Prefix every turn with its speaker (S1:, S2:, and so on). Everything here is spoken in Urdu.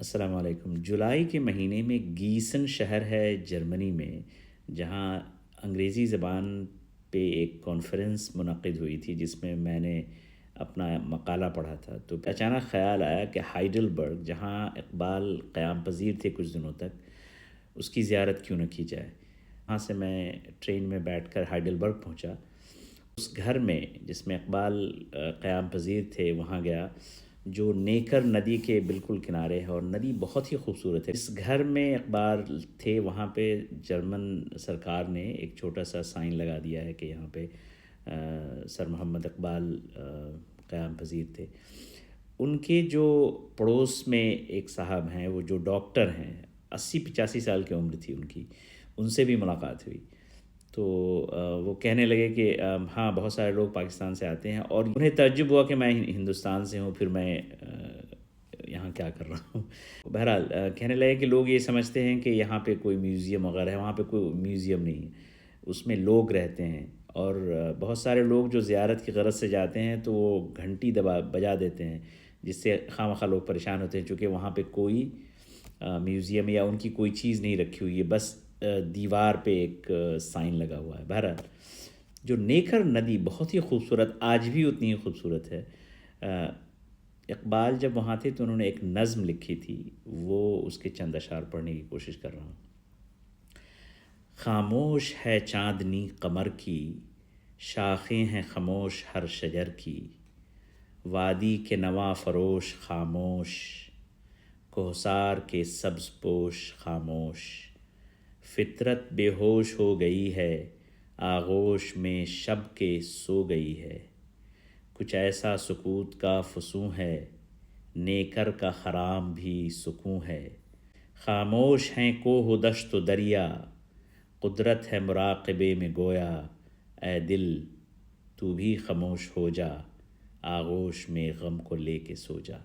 S1: السلام علیکم۔ جولائی کے مہینے میں گیسن شہر ہے جرمنی میں، جہاں انگریزی زبان پہ ایک کانفرنس منعقد ہوئی تھی جس میں میں نے اپنا مقالہ پڑھا تھا۔ تو اچانک خیال آیا کہ ہائیڈلبرگ، جہاں اقبال قیام پذیر تھے کچھ دنوں تک، اس کی زیارت کیوں نہ کی جائے۔ وہاں سے میں ٹرین میں بیٹھ کر ہائیڈلبرگ پہنچا۔ اس گھر میں جس میں اقبال قیام پذیر تھے وہاں گیا، جو نیکر ندی کے بالکل کنارے ہے، اور ندی بہت ہی خوبصورت ہے۔ اس گھر میں اقبال تھے، وہاں پہ جرمن سرکار نے ایک چھوٹا سا سائن لگا دیا ہے کہ یہاں پہ سر محمد اقبال قیام پذیر تھے۔ ان کے جو پڑوس میں ایک صاحب ہیں، وہ جو ڈاکٹر ہیں، 80-85 سال کی عمر تھی ان کی، ان سے بھی ملاقات ہوئی۔ تو وہ کہنے لگے کہ ہاں، بہت سارے لوگ پاکستان سے آتے ہیں، اور انہیں تعجب ہوا کہ میں ہندوستان سے ہوں، پھر میں یہاں کیا کر رہا ہوں۔ بہرحال کہنے لگے کہ لوگ یہ سمجھتے ہیں کہ یہاں پہ کوئی میوزیم وغیرہ ہے، وہاں پہ کوئی میوزیم نہیں ہے، اس میں لوگ رہتے ہیں، اور بہت سارے لوگ جو زیارت کی غرض سے جاتے ہیں تو وہ گھنٹی بجا دیتے ہیں، جس سے خواہ مخواہ لوگ پریشان ہوتے ہیں، چونکہ وہاں پہ کوئی میوزیم یا ان کی کوئی چیز نہیں رکھی ہوئی ہے، بس دیوار پہ ایک سائن لگا ہوا ہے۔ بہرحال جو نیکر ندی بہت ہی خوبصورت، آج بھی اتنی ہی خوبصورت ہے۔ اقبال جب وہاں تھے تو انہوں نے ایک نظم لکھی تھی، وہ اس کے چند اشعار پڑھنے کی کوشش کر رہا ہوں۔ خاموش ہے چاندنی قمر کی، شاخیں ہیں خاموش ہر شجر کی، وادی کے نواں فروش خاموش، کوہسار کے سبز پوش خاموش، فطرت بے ہوش ہو گئی ہے، آغوش میں شب کے سو گئی ہے، کچھ ایسا سکوت کا فسوں ہے، نیکر کا خرام بھی سکوں ہے، خاموش ہیں کوہ و دشت و دریا، قدرت ہے مراقبے میں گویا، اے دل تو بھی خاموش ہو جا، آغوش میں غم کو لے کے سو جا۔